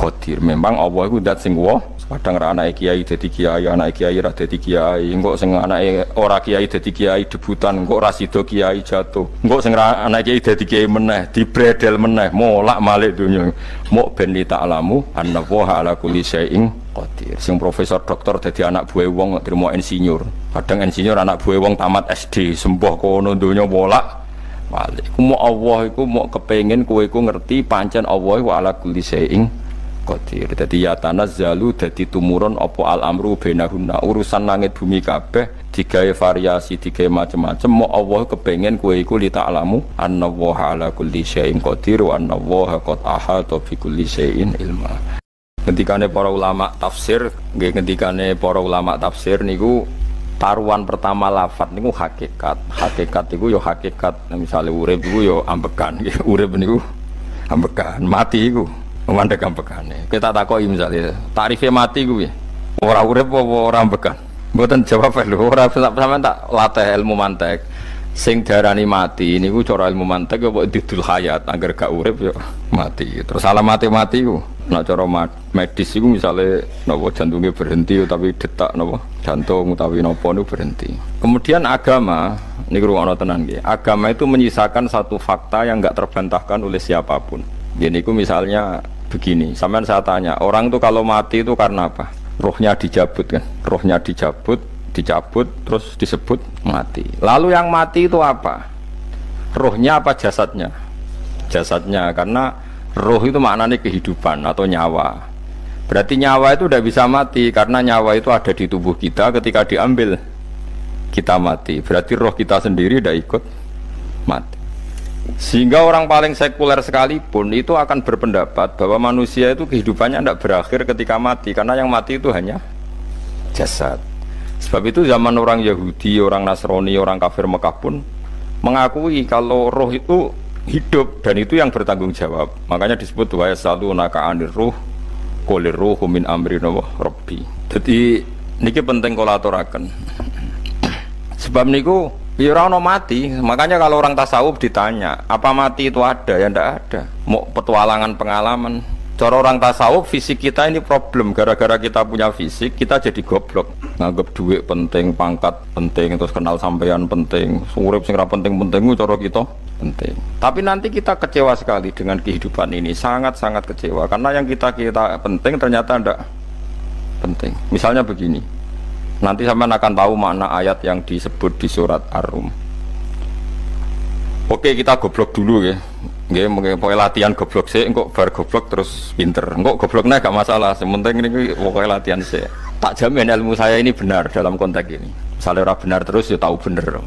qadir. Memang Allah iku zat sing wa, kadang ra anake kiai dadi kiai, anake kiai ra dadi kiai, engko sing anake ora kiai dadi kiai debutan, engko ra sida kiai jatuh. Engko sing ra anake kiai dadi kiai meneh, dibredel meneh, molak malik donya. Mok ben li ta'lamu anna wa ala kulli syai'in qadir. Sing profesor doktor dadi anak buah wong trimo insinyur. Kadang insinyur anak buah wong tamat SD, sembah kono donya molak malik. Ku mau Allah iku mau kepengin kowe iku ngerti pancen Allah wa ala kulli syai'in qadir. Dadi ya tanazzalu dadi tumurun apa al amru bainahunna, urusan langit bumi kabeh digawe variasi, digawe macam-macam. Mau Allah kepengin kowe iku li ta'lamu anna wa ala kulli syai'in qadir wa anna wa qad ahata bi kulli syai'in ilma. Ngendikane para ulama tafsir, nggih ngendikane para ulama tafsir niku taruhan pertama lafadz niku hakikat. Hakikat niku yo hakikat. Misale urip niku yo ambekan, nggih. Urip niku ambekan, mati iku mandek ambekane. Kita takoki misale tarife mati ku piye? Ora urip apa ora ambekan? Mboten jawab lho, ora sampean tak latih ilmu mantek. Sing darani mati niku cara ilmu mantek yo didul hayat, angger gak urip yo mati. Terus alamate mati ku nek cara medis iku misale napa jantungnya berhenti tapi detak napa jantung utawi napa niku berhenti. Kemudian agama niku ruwono tenan nggih. Agama itu menyisakan satu fakta yang enggak terbantahkan oleh siapapun. Jadi niku misalnya begini, sampean saya tanya, orang itu kalau mati itu karena apa? Rohnya dicabut kan? Rohnya dicabut, terus disebut mati. Lalu yang mati itu apa? Rohnya apa jasadnya? Jasadnya, karena roh itu maknanya kehidupan atau nyawa. Berarti nyawa itu tidak bisa mati karena nyawa itu ada di tubuh kita, ketika diambil kita mati. Berarti roh kita sendiri tidak ikut mati. Sehingga orang paling sekuler sekalipun itu akan berpendapat bahwa manusia itu kehidupannya tidak berakhir ketika mati, karena yang mati itu hanya jasad. Sebab itu zaman orang Yahudi, orang Nasrani, orang kafir Mekah pun mengakui kalau roh itu hidup dan itu yang bertanggung jawab. Makanya disebut wa yasalunaka 'anir ruh qul ruhu min amri rabbi. Jadi niki penting kula aturaken. Sebab niku ya ora ono mati. Makanya kalau orang tasawuf ditanya, apa mati itu ada? Ya ndak ada. Mau petualangan pengalaman. Cara orang tasawuf fisik kita ini problem, gara-gara kita punya fisik kita jadi goblok. Nganggep duit penting, pangkat penting, terus kenal sampean penting, urip sing ra penting-penting cara kita penting. Tapi nanti kita kecewa sekali dengan kehidupan ini, sangat-sangat kecewa karena yang kita penting ternyata ndak penting. Misalnya begini. Nanti sampean akan tahu makna ayat yang disebut di surat Ar-Rum. Oke, kita goblok dulu ya. Nggih, mengke latihan goblok sih, engko bar goblok terus pinter. Engko gobloknya gak masalah, sementing ini pokoke latihan sih. Tak jamin ilmu saya ini benar dalam konteks ini. Misalnya ora benar terus ya tahu bener.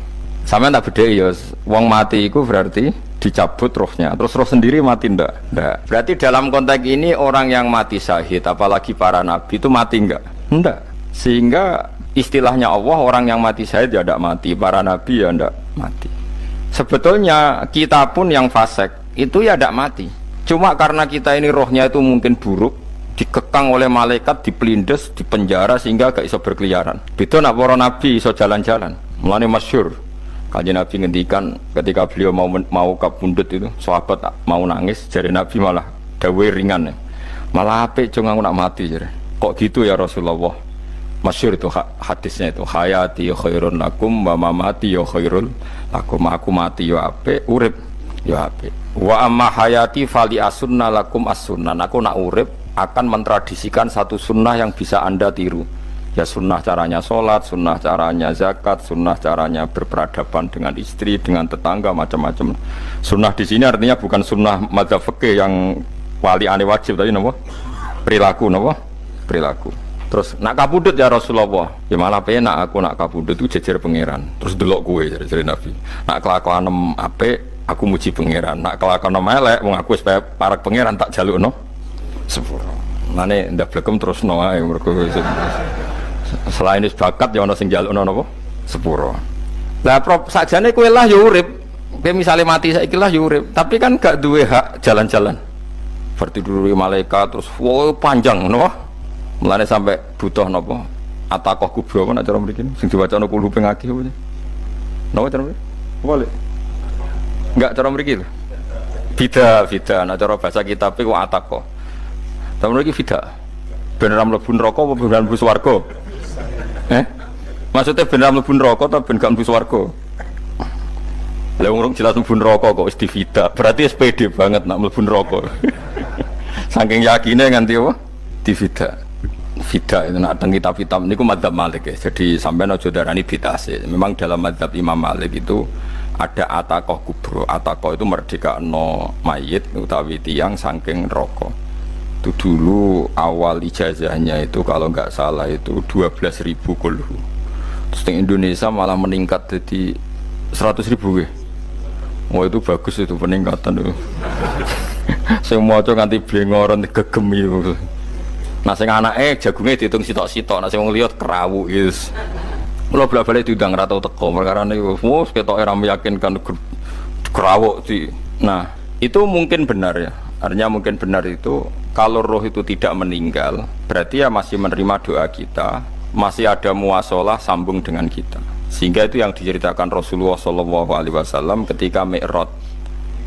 Sampeyan tak bedheki ya, wong mati itu berarti dicabut rohnya. Terus roh sendiri mati ndak? Ndak. Berarti dalam konteks ini orang yang mati syahid, apalagi para nabi itu mati enggak? Ndak. Sehingga istilahnya Allah, orang yang mati syahid ya tidak mati, para nabi ya tidak mati. Sebetulnya kita pun yang fasik itu ya tidak mati. Cuma karena kita ini rohnya itu mungkin buruk, dikekang oleh malaikat, dipelindes, dipenjara sehingga gak iso berkeliaran. Beda nak para nabi iso jalan-jalan. Mulane masyhur Kanjeng Nabi ngendikan ketika beliau mau kabundut itu, sahabat mau nangis, jare Nabi malah dawuhe ringan. Malah apik cung aku nak mati jare. Kok gitu ya Rasulullah? Masyhur itu hadisnya itu, hayati khairun lakum wa mamati ya khairul lakum. Aku mati ya apik, urip ya apik. Wa amma hayati fali asunna lakum as-sunnah. Aku nak urip akan mentradisikan satu sunnah yang bisa Anda tiru. Ya sunnah caranya sholat, sunnah caranya zakat, sunnah caranya berperadaban dengan istri, dengan tetangga, macam-macam. Sunnah di sini artinya bukan sunnah madzhab fikih yang wali ane wajib tadi, napa? Perilaku, napa? Perilaku. Terus nak kabudut ya Rasulullah, ya malah penak aku nak kabudut itu jejer pangeran. Terus delok kowe jare Nabi. Nak kelakuan apik aku muji pangeran. Nak kelakuan elek wong aku supaya parek pangeran tak jalukno sepuro. Mane ndak blekem terusno ae mergo selain is bakat ya ana sing jalukno napa sepuro. Lah sakjane kowe lah ya urip. Kowe misale mati saiki lah ya urip, tapi kan gak duwe hak jalan-jalan. Berarti dulu malaikat terus panjang napa? Mulane sampai butuh napa? Atakoh kubro ana cara mriki sing diwacana kulo ping akeh apa. Napa cara mriki? Boleh. Enggak cara mriki lho. Bida ana cara bahasa kitab iku atakoh. Tapi lagi fida. Bener mlebu neraka apa bener mlebu swarga? Maksudnya bener mlebu neraka atau ben gak mlebu swarga? Lah wong jelas mlebu neraka kok wis divida. Berarti SPD banget nak mlebu neraka. Saking yakine nganti apa? Divida. Fida itu nak teng kitab niku madzhab Malik ya. Jadi sampean aja darani bid'ah sih. Memang dalam madzhab Imam Malik itu ada ataqah kubro. Ataqah itu merdekakno mayit utawi tiyang saking neraka. Itu dulu awal ijazahnya itu kalau nggak salah itu 12.000 kulhu. Terus di Indonesia malah meningkat jadi 100.000 ya. Oh itu bagus itu peningkatan itu. Semua itu nganti blengoran gegemi itu. Nah sing anake jagunge diitung sitok-sitok, nah sing wong liya kerawu wis. Mula balik diundang ra tau teko perkara niku. Wes ketoke ra meyakinkan kerawuk di. Nah, itu mungkin benar ya. Artinya mungkin benar itu kalau roh itu tidak meninggal, berarti ya masih menerima doa kita, masih ada muasalah sambung dengan kita. Sehingga itu yang diceritakan Rasulullah SAW ketika Mi'raj.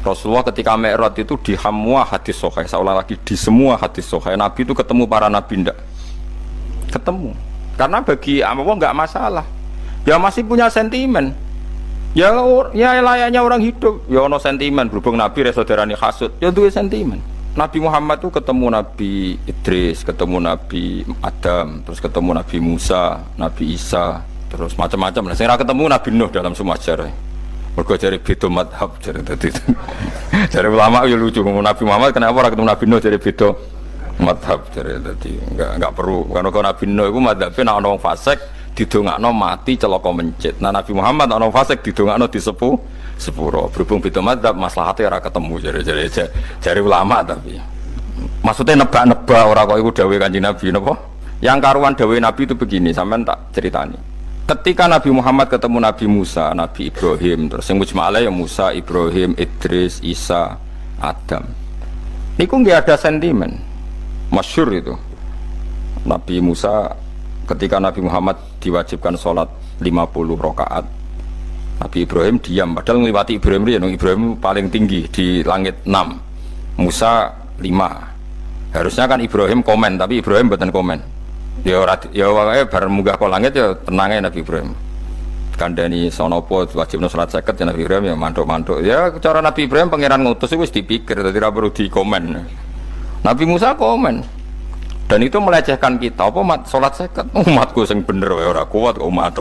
Rasulullah ketika Mi'raj itu di semua hadis sahih, seolah lagi di semua hadis sahih Nabi itu ketemu para nabi ndak? Ketemu. Karena bagi Allah nggak masalah. Ya masih punya sentimen. Ya layaknya orang hidup. Ya ono sentimen berhubung Nabi saudarane hasud. Ya duwe sentimen. Nabi Muhammad itu ketemu Nabi Idris, ketemu Nabi Adam, terus ketemu Nabi Musa, Nabi Isa, terus macam-macam. Nah, saya ketemu Nabi Nuh dalam semua sejarah. Mergo jare beda madhab jare dadi. Jare ulama ya lucu ngomong Nabi Muhammad kenapa ora ketemu Nabi Nuh jare beda madhab jare dadi enggak perlu karena Nabi Nuh iku madhabe nek ana wong fasik didongakno mati celaka mencit. Nah Nabi Muhammad ana wong fasik didongakno sepuro. Berhubung beda madhab maslahate ora ketemu jare ulama tapi. Maksudnya nebak-nebak ora kok iku dawuhe Kanjeng Nabi napa? Yang karuan dawuhe Nabi itu begini, sampean tak ceritani. Ketika Nabi Muhammad ketemu Nabi Musa, Nabi Ibrahim, terus yang mujma'alah ya Musa, Ibrahim, Idris, Isa, Adam. Niku nggak ada sentimen, masyhur itu. Nabi Musa ketika Nabi Muhammad diwajibkan sholat 50 rakaat, Nabi Ibrahim diam, padahal melewati Ibrahim paling tinggi di langit 6, Musa 5. Harusnya kan Ibrahim komen, tapi Ibrahim bukan komen. Ya bareng munggah ke langit ya tenangnya Nabi Ibrahim. Kandani sonopo wajib sholat 50 ya Nabi Ibrahim ya mantuk-mantuk. Ya cara Nabi Ibrahim pangeran ngutus itu wis dipikir dadi ora perlu dikomen. Nabi Musa komen. Dan itu melecehkan kita apa sholat 50 umatku sing bener wae ora kuat kok umat.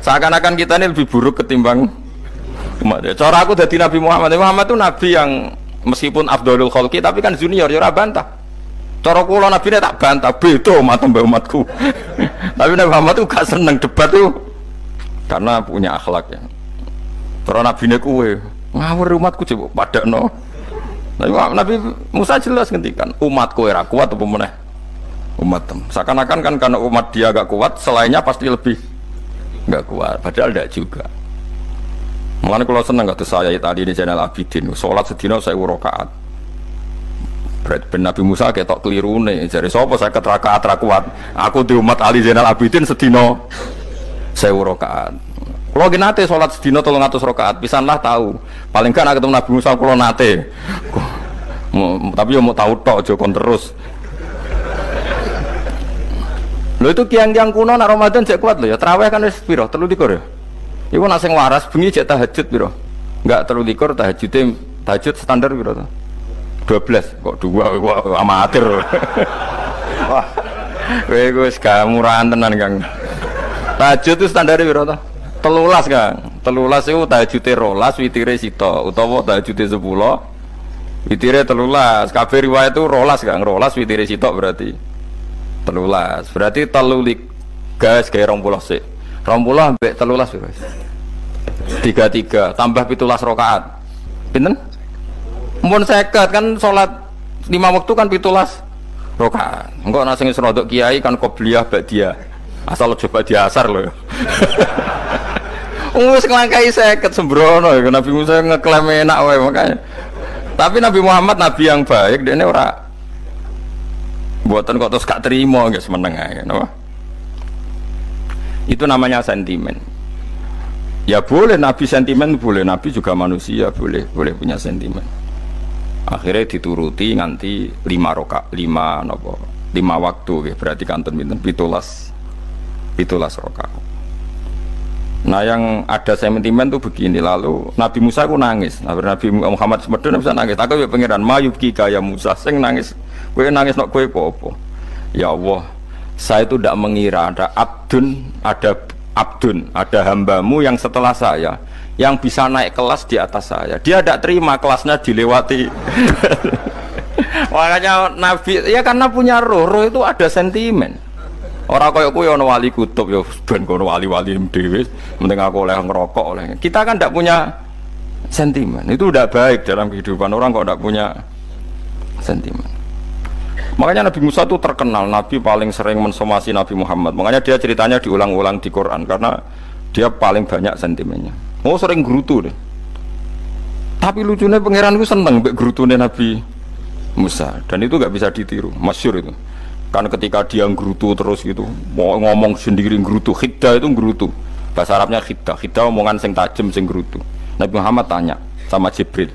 Seakan-akan kita ini lebih buruk ketimbang umat. Cara aku dadi Nabi Muhammad. Muhammad itu nabi yang meskipun afdhalul khalqi tapi kan junior ya ora bantah. Cara kula Nabi ini tak bantah, beda umat mbak umatku. Tapi Nabi Muhammad itu gak seneng debat itu karena punya akhlak ya. Cara Nabi ini kuwe ngawur umatku coba padakno. Nabi Musa jelas ngendikan umatku ora kuat apa meneh umat tem. Seakan-akan kan karena umat dia gak kuat, selainnya pasti lebih gak kuat. Padahal tidak juga. Mulane kula seneng kados saya tadi di channel Abidin, salat sedina 1000 rakaat. Ben Nabi Musa ketok kelirune jare sapa 50 rakaat ra kuat. Aku di umat Ali Zainal Abidin sedina 1000 rakaat. Kula ki nate salat sedina 300 rakaat, pisanlah tahu. Paling gak nek ketemu Nabi Musa kula nate. Tapi yo mau tahu tok aja kon terus. Lho itu kiang-kiang kuno nek Ramadan jek kuat lho ya. Tarawih kan wis piro? 23 ya. Iku nek sing waras bengi jek tahajud piro? Enggak 23 tahajud standar piro to? 12 kok 2 amatir. Wah. Kowe wis gak murahan tenan Kang. Tahajud itu standare piro to? 13 Kang. 13 iku tahajude 12 witire sita utawa tahajude 10 witire 13. Kabeh riwayat itu 12 Kang. 12 witire sita berarti 13. Berarti 3 gas kaya 20 sik. 20 ambek 13 piro? 33 tambah 17 rakaat. Pinten? Mun 50 kan sholat 5 waktu kan 17 rakaat. Engko nek sing rodok kiai kan qobliyah ba'diyah. Asal coba diasar lho. Wis nglangkai 50 sembrono ya Nabi Musa ngeklaim enak wae makanya. Tapi Nabi Muhammad nabi yang baik, dene ora mboten kok terus gak trimo nggih semeneng ae napa. Itu namanya sentimen. Ya boleh Nabi sentimen boleh, Nabi juga manusia boleh punya sentimen. Akhirnya dituruti nganti 5 waktu nggih, berarti kanten pinten 17 rakaat. Nah yang ada sentimen tuh begini, lalu Nabi Musa aku nangis, Nabi Muhammad semedon bisa nangis, aku ya pengiran mayubki kaya Musa, sing nangis, kowe nangis nok kowe apa? Ya Allah, saya itu tidak mengira ada abdun, ada hambamu yang setelah saya, yang bisa naik kelas di atas saya, dia tidak terima kelasnya dilewati. Makanya Nabi, ya karena punya roh itu ada sentimen. Orang kaya kowe ana wali kutub ya ben kono wali-wali dhewe, penting aku oleh ngerokok oleh. Kita kan tidak punya sentimen. Itu udah baik dalam kehidupan orang kok tidak punya sentimen. Makanya Nabi Musa itu terkenal Nabi paling sering mensomasi Nabi Muhammad. Makanya dia ceritanya diulang-ulang di Quran karena dia paling banyak sentimennya. Oh sering gerutu deh. Tapi lucunya pangeran itu seneng mbek gerutune Nabi Musa dan itu nggak bisa ditiru, masyhur itu. Kan ketika dia nggerutu terus gitu, mau ngomong sendiri nggerutu, khiddah itu nggerutu. Bahasa Arabnya khiddah omongan sing tajem sing nggerutu. Nabi Muhammad tanya sama Jibril,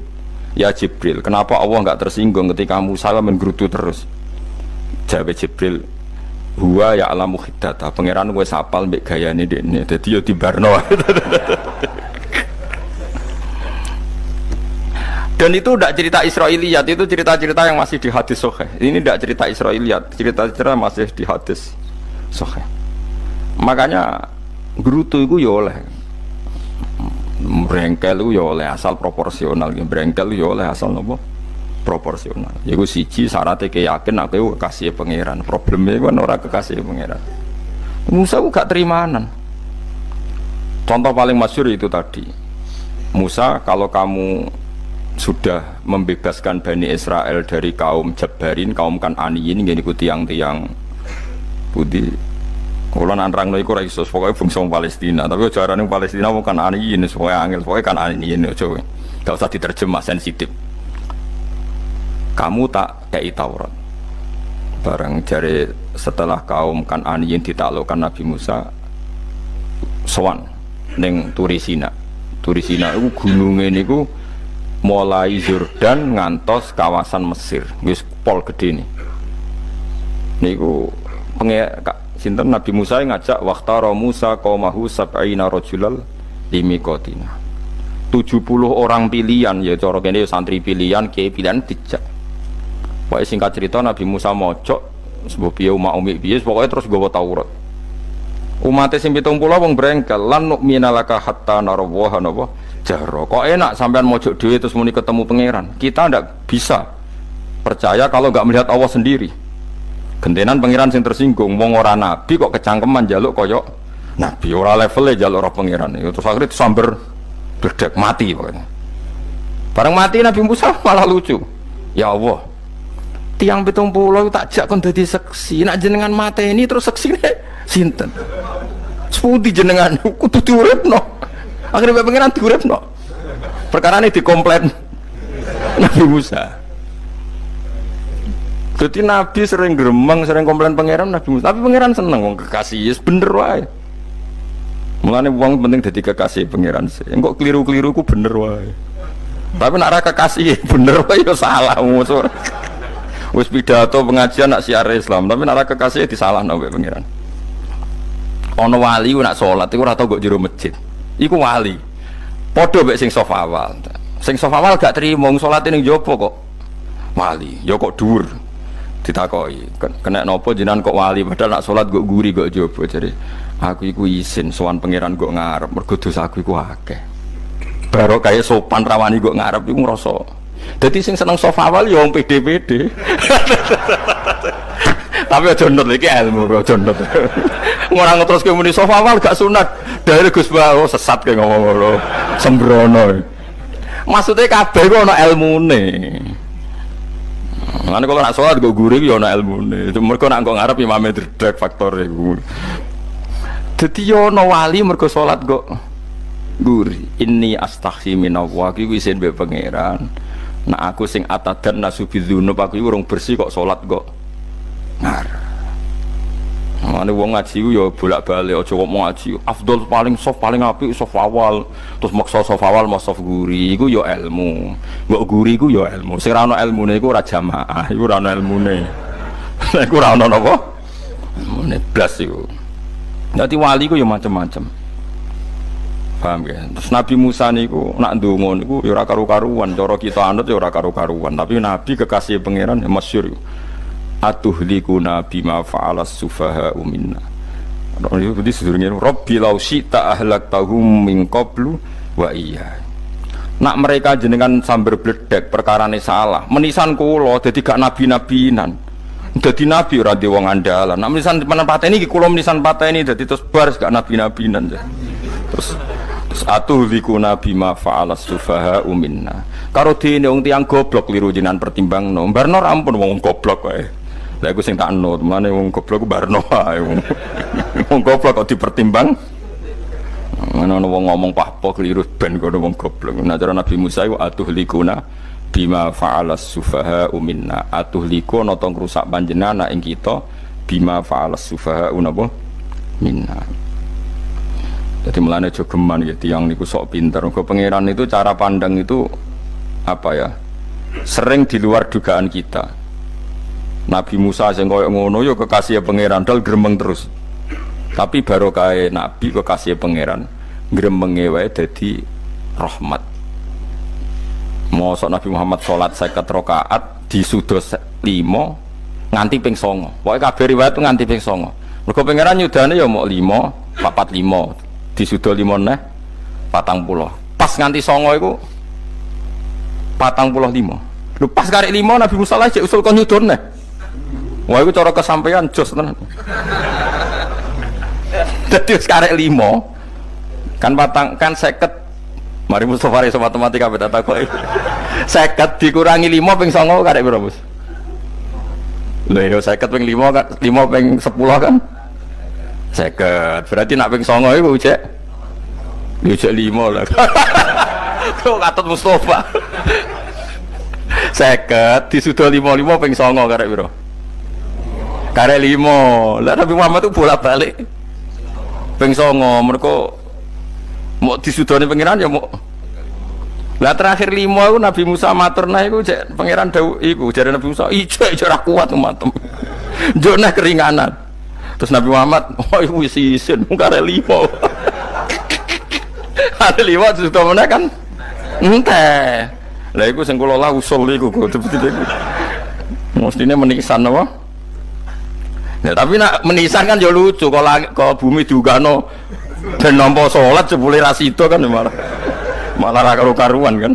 ya Jibril, kenapa Allah nggak tersinggung ketika Musa menggerutu terus? Jawab Jibril, huwa ya alamu khiddata, pangeran gue sapal mbek gayane dekne, dadi yo dibarno. Dan itu tidak cerita Israiliyat, itu cerita-cerita yang masih di hadis sahih. Ini tidak cerita Israiliyat, cerita-cerita masih di hadis sahih. Makanya gerutu itu ya oleh, brengkel itu ya oleh asal proporsional, brengkel ya oleh asal nopo proporsional. Yaiku siji syaratnya keyakin aku kekasih pangeran. Problemnya kan orang kekasih pangeran. Musa itu gak terimanan. Contoh paling masyhur itu tadi. Musa, kalau kamu sudah membebaskan Bani Israel dari kaum Jabbarin, kaum Kan'aniyin, ini ku tiang-tiang putih. Kalau nantrang iku ra iso, pokoknya bangsa Palestina. Tapi carane Palestina bukan Kan'aniyin, pokoknya angel, pokoknya Kan'aniyin aja. Gak usah diterjemah, sensitif. Kamu tak kei Taurat. Barang jare setelah kaum Kan'aniyin ditaklukkan Nabi Musa sowan ning Turisina. Turisina iku gununge niku mulai Yordan ngantos kawasan Mesir, wis pol gede nih. Niku sinten Nabi Musa ngajak waqtara Musa qaumahu sab'ina rajulal limiqatina. 70 orang pilihan ya cara kene santri pilihan, kiai pilihan dijak. Pokoke singkat cerita Nabi Musa mojok sebab piye umat umi piye pokoke terus nggawa Taurat. Umat sing 70 wong brengkel lan nu'minalaka hatta narawaha napa jahro. Kok enak sampean mojok dhewe terus muni ketemu pangeran. Kita ndak bisa percaya kalau nggak melihat Allah sendiri. Gentenan pangeran sing tersinggung, wong ora nabi kok kecangkeman njaluk koyok nabi, ora levelnya njaluk roh pangeran. Terus akhirnya disamber bledek mati pokoknya. Bareng mati Nabi Musa malah lucu. Ya Allah, tiang 70 tak jak kon dadi seksi, nak jenengan mateni terus seksine sinten? Sepundi jenengan kudu diuripno. Akhirnya pengiran diuripno. Perkara ini dikomplain Nabi Musa. Jadi Nabi sering gremeng, sering komplain pangeran Nabi Musa. Tapi pangeran seneng wong kekasih, yes, bener wae. Mulane wong penting dadi kekasih pangeran sih. Engko keliru-keliru ku bener wae. Tapi nek ora kekasih bener wae ya salah musuh. Wis pidato pengajian nak siar Islam, tapi nek ora kekasih disalahno mbek pangeran. Ana wali ku nak salat iku ora tau kok jero masjid. Iku wali. Padha mbek sing sof awal. Sing sof awal gak trimo salat ning jopo kok wali. Ya kok dhuwur. Ditakoki, kena nopo jenengan kok wali padahal nak salat kok guri kok jopo. Jadi aku iku isin sowan pangeran kok ngarep mergo dosa aku iku akeh. Baru kaya sopan rawani kok ngarep iku ngrasa. Dadi sing seneng sof awal ya wong pede-pede. Tapi aja nut iki ilmu aja nut. Ora ngeteruske muni sof awal gak sunat. Dari Gus Bawo sesat ke ngomong ngono. Sembrono. Maksudnya kabeh ku ana ilmune. Ngene kalau nak sholat gue gurih ya ana ilmune. Mergo nak kok ngarep imame dredeg faktor iku. Dadi yo ana wali mergo sholat kok gurih. Inni astaghfi minallah iki isin mbek pangeran. Nak aku sing atadan nasubidzunub aku iku urung bersih kok sholat kok ngarep. Mane wong ngaji ku ya bolak-balik aja kok mau ngaji afdol paling soft paling apik soft awal terus maksa soft awal mau soft guri iku ya ilmu. Mbok guri iku ya ilmu. Sing ora ono ilmune iku ora jamaah, iku ora ono ilmune. Lah iku ora ono napa? Ilmune blas iku. Dadi wali ku ya macam-macam. Paham ya? Terus Nabi Musa niku nak ndonga niku ya ora karu-karuan, cara kita anut ya ora karu-karuan, tapi Nabi kekasih pangeran ya masyhur. Atuhlikuna bima fa'alas sufaha minna. Jadi sedurunge Rabbi law syi'ta ahlaktahum min qablu wa iya. Nak mereka jenengan sambar bledek perkarane salah, menisan kula dadi gak nabi-nabinan. Dadi nabi ora di wong andalan. Nak menisan pateni iki kula menisan pateni dadi terus bar gak nabi-nabinan. Terus atuhlikuna bima fa'alas sufaha minna. Karo dene wong tiyang goblok liru jenengan pertimbangno. Barno ampun wong goblok wae. Lah iku sing tak anut, mane wong goblok ku barno ae. Wong goblok kok dipertimbang. Ana wong ngomong pahpo keliru ben kono wong goblok. Nah cara Nabi Musa iku atuhlikuna bima fa'alas sufaha minna. Atuhliku ana tong rusak panjenengan ing kita bima fa'alas sufaha napa minna. Jadi mulane aja geman ya tiyang niku sok pinter. Mergo pangeran itu cara pandang itu apa ya? Sering di luar dugaan kita. Nabi Musa sing koyo ngono ya kekasih pangeran dal gremeng terus. Tapi barokah Nabi kekasih pangeran gremenge wae dadi rahmat. Mosok Nabi Muhammad salat 50 rakaat disudos 5 nganti ping 9. Pokoke kabeh riwayat nganti ping 9. Mergo pangeran nyudane ya mok 5, 45. Disudo 5 neh 40. Pas nganti 9 iku 45. Lho pas karek 5 Nabi Musa lagi usul kon nyudon neh. Wah iku cara kesampaian jos tenan. Dadi wis karek 5 kan patang kan 50. Mari Mustofa iso matematika beda takoki. 50 dikurangi 5 ping 9 karek piro, Bos? Lha yo 50 ping 5 kan 5 ping 10 kan 50. Berarti nak ping 9 iku cek. Yo cek 5 lah. Kok katut Mustofa. 50 disudo 55 ping 9 karek piro? Karek 5. Lah Nabi Muhammad itu bolak-balik. Ping 9 mergo mau disudone pangeran ya mau. Lah terakhir 5 iku Nabi Musa matur nah iku cek pangeran dawuh iku jare Nabi Musa ijo ora kuat umatem. Njuk nah keringanan. Terus Nabi Muhammad oh iku wis isin karek 5. Ada 5 disudone meneh kan enteh. Lah iku sing kula lah usul iku betul-betul iku. Mestine menisan apa? Ya, tapi nak menisan kan ya lucu kalau bumi diugano dan nampa salat jebule ra sida kan malah ra karu-karuan kan.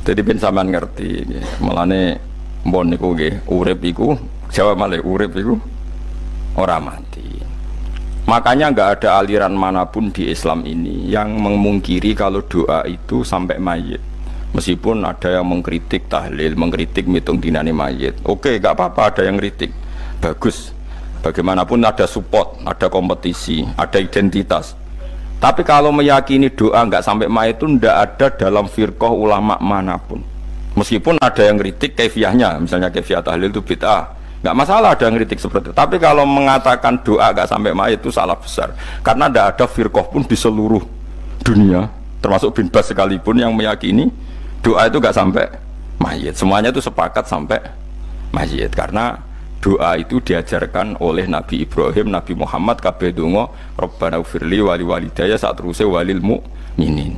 Jadi ben sampean ngerti malane mbon niku nggih urip iku jawab malih urip iku ora mati. Makanya enggak ada aliran manapun di Islam ini yang memungkiri kalau doa itu sampai mayit. Meskipun ada yang mengkritik tahlil, mengkritik mitung dinane mayit. Oke, enggak apa-apa ada yang kritik. Bagus, bagaimanapun ada support, ada kompetisi, ada identitas. Tapi kalau meyakini doa nggak sampai mayit itu ndak ada dalam firqah ulama manapun. Meskipun ada yang kritik kaifiahnya, misalnya kaifiah tahlil itu bid'ah, nggak masalah ada yang kritik seperti itu. Tapi kalau mengatakan doa nggak sampai mayit itu salah besar, karena ndak ada firqah pun di seluruh dunia, termasuk bin Bas sekalipun yang meyakini doa itu nggak sampai mayit. Semuanya itu sepakat sampai mayit karena doa itu diajarkan oleh Nabi Ibrahim, Nabi Muhammad kabeh donga Rabbana ufirli wali walidayya saat terusé walil mu'minin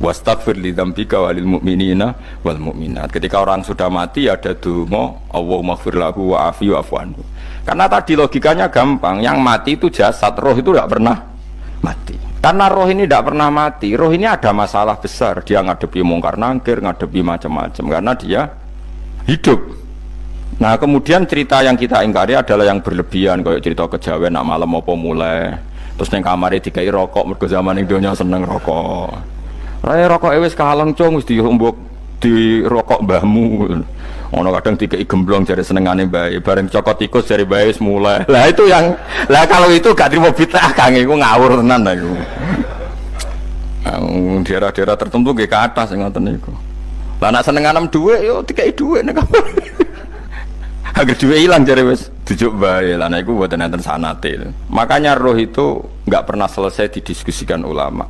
wastaghfir li dzambika walil mu'minina wal mu'minat. Ketika orang sudah mati ada donga Allahumma ighfir lahu wa afi wa'fu anhu. Karena tadi logikanya gampang, yang mati itu jasad, roh itu tidak pernah mati. Karena roh ini tidak pernah mati, roh ini ada masalah besar, dia ngadepi mungkar nangkir, ngadepi macam-macam karena dia hidup. Nah kemudian cerita yang kita ingkari adalah yang berlebihan, kayak cerita kejawen nak malam apa mulai terus neng kamar dikai rokok mergo zaman ning donya seneng rokok. Raya rokok wis kalang cung wis diombok di rokok mbahmu. Ono kadang dikai gemblong jare senengane bae, bareng cokot tikus jare bae wis mulai. Lah itu yang lah kalau itu gak trimo bid'ah Kang iku ngawur tenan lah iku. Daerah-daerah tertentu nggih ke atas ngoten niku. Lah nak senenganem dhuwit yo dikai dhuwit nek agar duwe hilang jare wis Tujuk bae lan iku mboten enten sanate. Makanya roh itu enggak pernah selesai didiskusikan ulama.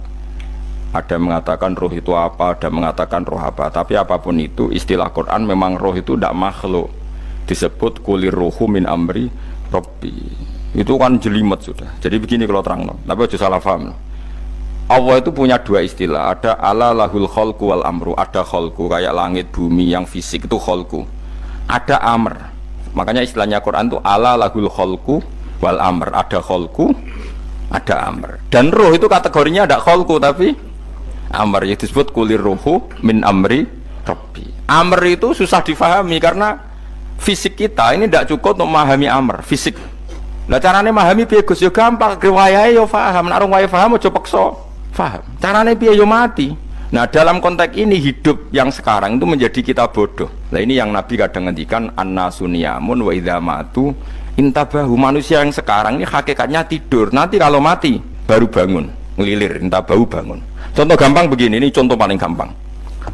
Ada mengatakan roh itu apa, ada mengatakan roh apa. Tapi apapun itu istilah Quran memang roh itu tidak makhluk. Disebut kulir ruhu min amri Rabbi. Itu kan jelimet sudah. Jadi begini kalau terang, tapi aja salah paham. Allah itu punya dua istilah. Ada ala lahul khalqu wal amru. Ada khalqu kayak langit bumi yang fisik itu khalqu. Ada amr. Makanya istilahnya Quran itu ala lahul khalqu wal amr. Ada khalqu, ada amr. Dan roh itu kategorinya ada khalqu tapi amr, yang disebut kulir ruhu min amri Rabbi. Amr itu susah difahami karena fisik kita ini tidak cukup untuk memahami amr fisik. Lah carane memahami piye Gus? Ya gampang, riwayahe yo paham, nek orang wae paham aja paksa paham. Carane piye yo mati. Nah, dalam konteks ini hidup yang sekarang itu menjadi kita bodoh. Nah, ini yang Nabi kadang ngendikan annasuniyamun wa idza matu intabahu. Manusia yang sekarang ini hakikatnya tidur. Nanti kalau mati baru bangun, ngelilir, intabahu bangun. Contoh gampang begini, ini contoh paling gampang.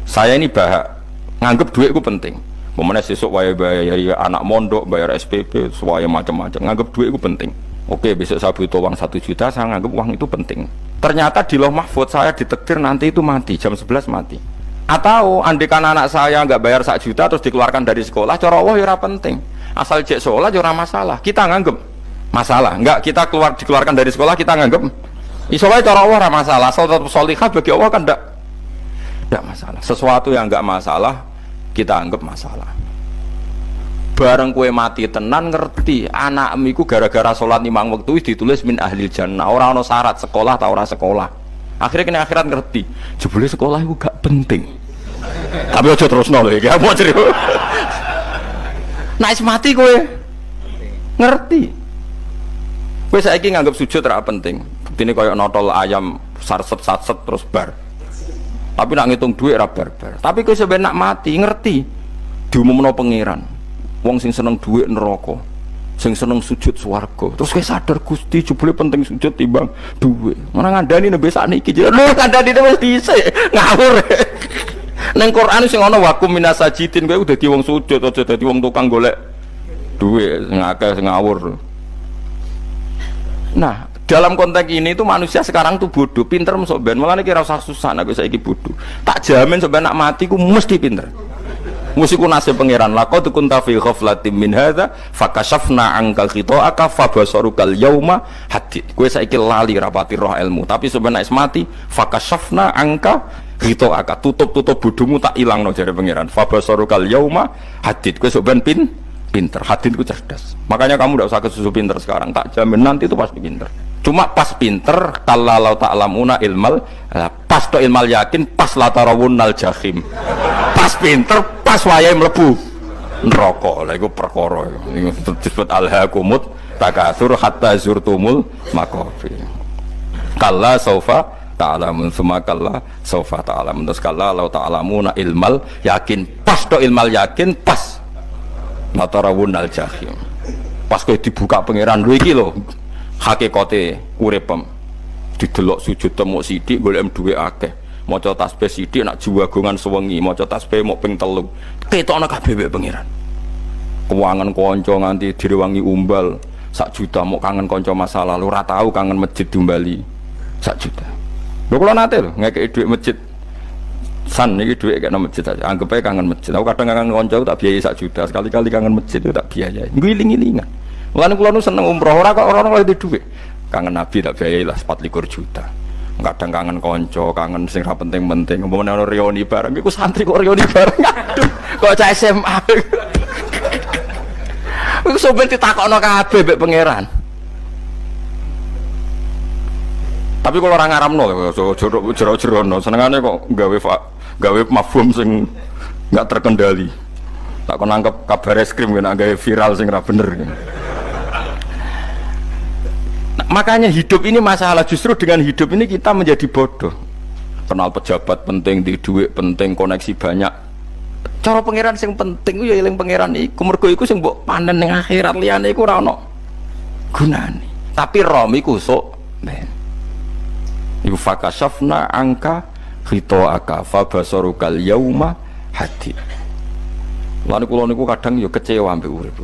Saya ini nganggep duit itu penting. Momennya sesuk bayar anak mondok, bayar SPP, semuanya macam-macam. Nganggep duit itu penting. Oke, besok saya butuh uang 1 juta, saya nganggep uang itu penting. Ternyata di Lauh Mahfudz saya ditakdir nanti itu mati, jam 11 mati. Atau andikan anak saya nggak bayar 1 juta terus dikeluarkan dari sekolah, cara Allah ya ora penting. Asal cek sekolah ya ora masalah. Kita nganggep masalah. Enggak, kita dikeluarkan dari sekolah kita nganggep isolasi cara Allah ora masalah. Asal tetap sholihah bagi Allah kan enggak masalah. Sesuatu yang enggak masalah kita anggap masalah. Bareng kue mati tenan ngerti anakmu iku gara-gara sholat 5 waktu ditulis min ahlil jannah. Ora ono syarat sekolah ta ora sekolah. Akhirnya kena akhirat ngerti jebule sekolah itu gak penting. Tapi aja terusno lho iki apa cerita. Nek mati kowe ngerti. Kowe saiki nganggep sujud ora penting. Buktine koyo notol ayam sarset-sarset terus bar. Tapi nak ngitung duit ora bar-bar. Tapi kowe sampe nak mati ngerti diumumno pangeran. Wong sing seneng duit neraka, sing seneng sujud swarga. Terus kowe sadar Gusti jebule penting sujud timbang duit. Ora ngandani nembe sakniki. Lho kandhane wis dhisik. Ngawur. Nang Quran sing ana wakum minasajidin kowe dadi wong sujud aja dadi wong tukang golek duit sing akeh sing ngawur. Nah, dalam konteks ini itu manusia sekarang tuh bodoh, pinter masuk ben. Mulane kira usah susah nek saiki bodoh. Tak jamin sampe nak mati ku mesti pinter. Musiku nasib pangeran laqad kunta fi ghaflatin min hadza fakashafna ankal khita'aka fabasarukal yauma hadid. Kowe saiki lali rapati roh ilmu, tapi sebenarnya mati fakashafna angka khita'aka, tutup bodohmu tak ilangno jare pangeran. Fabasarukal yauma hadid. Kowe sok ben pinter, hadid ku cerdas. Makanya kamu tidak usah kesusu pinter sekarang, tak jamin nanti itu pasti pinter. Cuma pas pinter kalau ta'lamuna ilmal, pas to ilmal yakin, pas latarawunnal jahim. Pas pinter, pas wayahe mlebu neraka. Lha iku perkara iku disebut alhaqumut takatsur hatta zurtumul maqabir. Kalla saufa ta'lamun summa kalla saufa ta'lamun. Terus kalla law ta'lamuna ilmal yakin, pas to ilmal yakin, pas latarawunnal jahim. Pas kowe dibuka pangeran lho iki lho hakikate uripem. Didelok sujud temu sithik golek duwe akeh. Maca tasbih sithik nak jiwagongan sewengi, maca tasbih mok ping 3. Ketokno kabeh wek pangeran. Keuangan kanca nganti direwangi umbal 1 juta mok kangen kanca masa lalu ora tau kangen masjid diumbali 1 juta. Lho kula nate lho ngekeki dhuwit masjid. San iki dhuwit kena masjid aja. Anggap ae kangen masjid. Aku kadang kangen kanca tak biayai 1 juta, sekali-kali kangen masjid itu tak biayai. Ngiling-ngilingan. Mulane kula nu seneng umroh ora kok ora oleh dhuwit. Kangen Nabi tak biayai lah 24 juta. Kadang kangen konco, kangen sing ra penting-penting. Umpamane ana reuni bareng, iku santri kok reuni bareng. Aduh, kok cah SMA. Iku sampe ditakokno kabeh mbek pangeran. Tapi kalau orang ngaramno jero-jerono, senengane kok gawe mafhum sing enggak terkendali. Tak kon nangkep kabar eskrim kena gawe viral sing ra bener. Makanya hidup ini masalah, justru dengan hidup ini kita menjadi bodoh. Kenal pejabat penting, di duit penting, koneksi banyak. Cara pangeran sing penting ya eling pangeran iku, mergo iku sing mbok panen ning akhirat, liyane iku ora ono gunane. Tapi rom iku sok ben. Iku fakashafna angka khita'aka fabasarukal yauma hadid. Lan kula niku kadang ya kecewa mbek urip.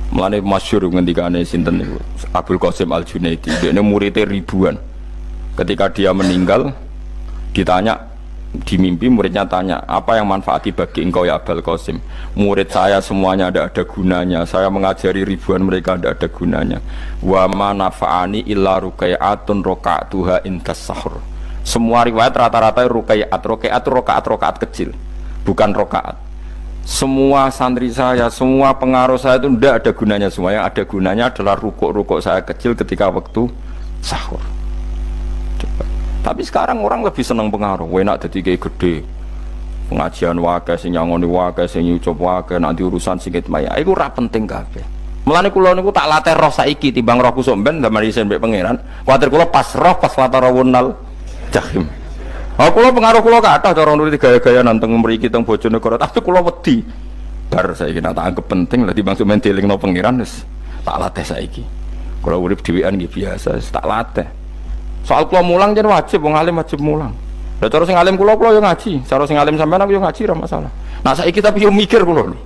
Mulane masyhur ngendikane sinten niku Abdul Qasim Al Junaidi, dekne muridé ribuan. Ketika dia meninggal ditanya di mimpi, muridnya tanya, apa yang manfaati bagi engkau ya Abdul Qasim? Murid saya semuanya ada gunanya, saya mengajari ribuan mereka ada gunanya. Wa ma nafa'ani illa ruqai'atun roka'tuha indas sahur. Semua riwayat rata-rata ruqai'at rokaat kecil, bukan rokaat. Semua santri saya, semua pengaruh saya itu tidak ada gunanya semua. Yang ada gunanya adalah rukuk saya kecil ketika waktu sahur. Coba. Tapi sekarang orang lebih senang pengaruh. Enak jadi kayak gede. Pengajian wakai, sing nyangoni wakai, sing nyucup wakai, nanti urusan sikit maya. Iku ora penting kabeh. Mulane kula niku tak latih roh saiki timbang rohku somben zaman isen mbek pangeran. Kuwatir kula pas roh pas latara wonal jahim. Oh, kula pengaruh kula kathah cara nuruti gaya-gaya nanteng mriki teng Bojonegoro, tapi kula wedi. Bar saiki tak anggap penting lah dimaksud men dilingno pangeran wis tak latih saiki. Kula urip dhewean nggih biasa, tak latih. Soal kula mulang jen wajib, wong alim wajib mulang. Lah cara sing alim kula yo ngaji, cara sing alim sampean aku yo ngaji ora masalah. Nah saiki tapi yo mikir kula lho.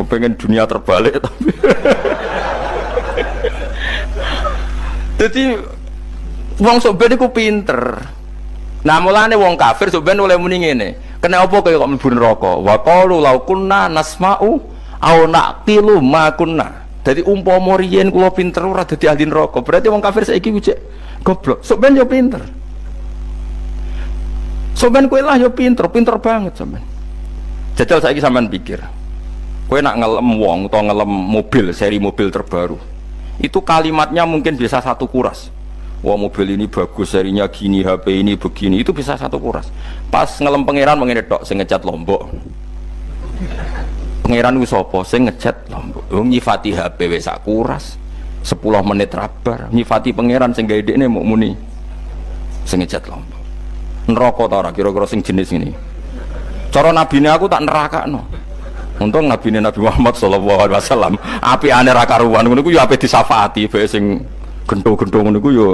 Kepengen dunia terbalik tapi. Jadi wong sok ben iku pinter. Nah mulane wong kafir sampeyan oleh muni ngene. Kena apa kaya kok mlebu neraka? Wa qalu law kunna nasma'u aw naqilu ma kunna. Dadi umpama riyen kula pinter ora dadi ahli neraka. Berarti wong kafir saiki ku cek goblok. Sampeyan yo pinter. Sampeyan kowe lah yo pinter banget sampeyan. Jajal saiki sampeyan pikir. Kowe nak ngelem wong utawa ngelem mobil, seri mobil terbaru. Itu kalimatnya mungkin bisa satu kuras. Wah mobil ini bagus, serinya gini, HP ini begini, itu bisa satu kuras. Pas ngelem pangeran mengenai tok, sing ngecat Lombok. Pangeran ku sapa sing ngecat Lombok? Nyifati HP wis sak kuras. 10 menit rabar, nyifati pangeran sing gawe dekne muk muni. Sing ngecat Lombok. Neraka ta ora kira-kira sing jenis ini. Cara nabine aku tak nerakakno. Untung nabine Nabi Muhammad sallallahu alaihi wasallam, apikane ra karuan ngono ku yo ape disafaati bae sing gento-gento ngono ku yo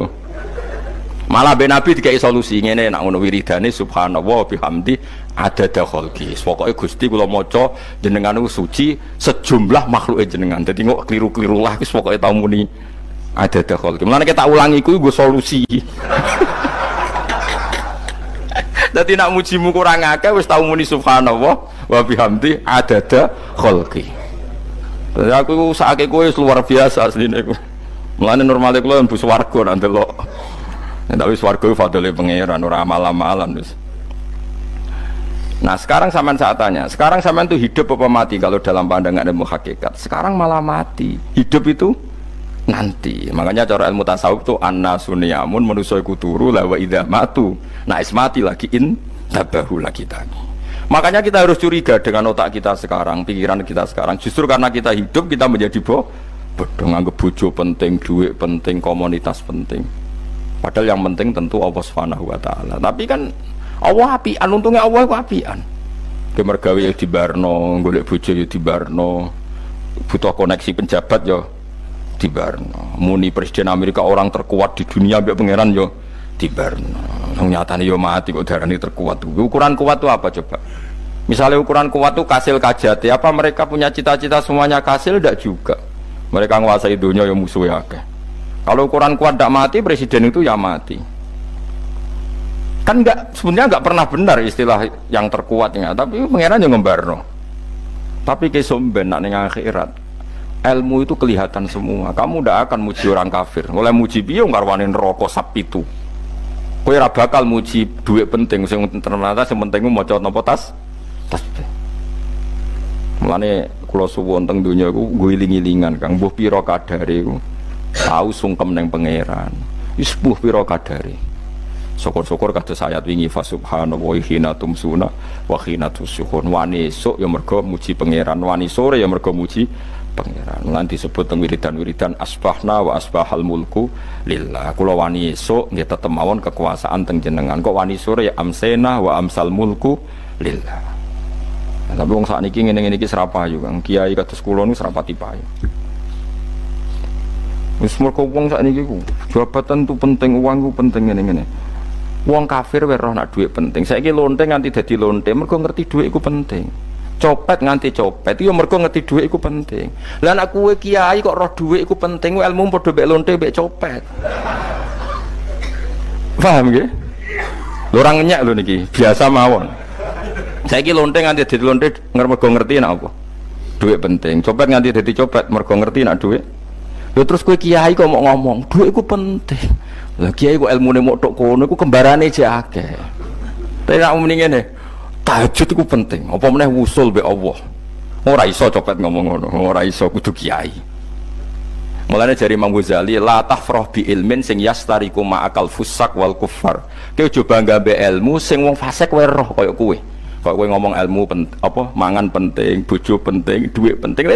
malah ben Nabi dikai solusi ngene nek ngono wiridane subhanallah bihamdi adada khalqi. Pokoke Gusti kula maca jenengan suci sejumlah makhluke jenengan. Dadi kok kliru-kliru lah wis pokoke tau muni adada khalqi. Mulane kita ulangi iku nggo solusi. Dadi nek mujimu kurang akeh wis tau muni subhanallah wa bihamdi adada khalqi. Dadi aku sakake kowe luar biasa asline iku. Mulane normale kula mlebu swarga nak ndelok. Nek wis swarga fadhile pangeran ora amal-amalan wis. Nah, sekarang sampean saat tanya, sekarang sampean itu hidup apa mati kalau dalam pandangan ilmu hakikat? Sekarang malah mati. Hidup itu nanti. Makanya cara ilmu tasawuf itu annasunyamun manusa iku turu la wa idza matu. Nah, is mati lagi in tabahu lagi tadi. Makanya kita harus curiga dengan otak kita sekarang, pikiran kita sekarang. Justru karena kita hidup kita menjadi bodoh, nganggep bojo penting, duit penting, komunitas penting. Padahal yang penting tentu Allah Subhanahu wa taala. Tapi kan Allah apian, untungnya Allah ku apian. Kemergawe ya dibarno, golek bojo ya dibarno. Butuh koneksi penjabat ya dibarno. Muni presiden Amerika orang terkuat di dunia mbek pangeran ya dibarno. Nyatane ya mati kok darani terkuat. Ukuran kuat itu apa coba? Misalnya ukuran kuat itu kasil kajati, apa mereka punya cita-cita semuanya kasil? Tidak juga. Mereka menguasai dunia yang musuhnya akeh. Kalau ukuran kuat tidak mati, presiden itu ya mati. Kan sebenarnya enggak pernah benar istilah yang terkuatnya, tapi pangeran yang ngembarno. Tapi kesomben nak ning akhirat, ilmu itu kelihatan semua. Kamu tidak akan muji orang kafir. Oleh muji piye ngarwani neraka sap itu. Kowe ora bakal muji duit penting, sing ternyata sing penting maca napa tasbih. Mulane kula suwun teng donya iku guling-gilingan Kang mbuh pira kadare iku tau sungkem ning pangeran. Wis mbuh pira kadare. Syukur-syukur kados ayat wingi fa subhanallahi hina tumsuna wa hina tusyuhun. Wani esuk ya mergo muji pangeran, wani sore ya mergo muji pangeran. Lan disebut teng wiridan-wiridan asbahna wa asbahal mulku lillah. Kula wani esuk nggih tetep mawon kekuasaan teng jenengan. Kok wani sore ya amsena wa amsal mulku lillah. Nah, tapi wong sakniki ngene-ngene iki serapayu Kang. Kiai kados kula niku serapati payu. Wis mergo wong sakniki ku jabatan tu penting, uang ku penting ngene-ngene. Wong kafir wae roh nak dhuwit penting. Saiki lonte nganti dadi lonte mergo ngerti dhuwit iku penting. Copet nganti copet itu mergo ngerti dhuwit iku penting. Lah nek kowe kiai kok roh dhuwit iku penting, ilmu padha mek lonte mek copet. Paham nggih? Lho ora ngenyek lho niki, biasa mawon. Saiki lonte nganti dadi lonte mergo ngerti nek apa? Dhuwit penting. Copet nganti dadi copet mergo ngerti nek dhuwit. Lho terus kowe kiai kok mau ngomong, dhuwit iku penting. Lah kiai kok ilmune mok tok kono iku kembarane jek akeh. Tapi nek muni ngene, tahajud itu penting. Apa meneh wusul be Allah. Ora iso copet ngomong ngono, ora iso kudu kiai. Mulane jari Imam Ghazali, la tafrah bi ilmin sing yastariku ma'akal fusak wal kufar. Kowe coba nggambe ilmu sing wong fasik wae roh kaya kowe. Kok kowe ngomong ilmu apa mangan penting, bojo penting, duit penting.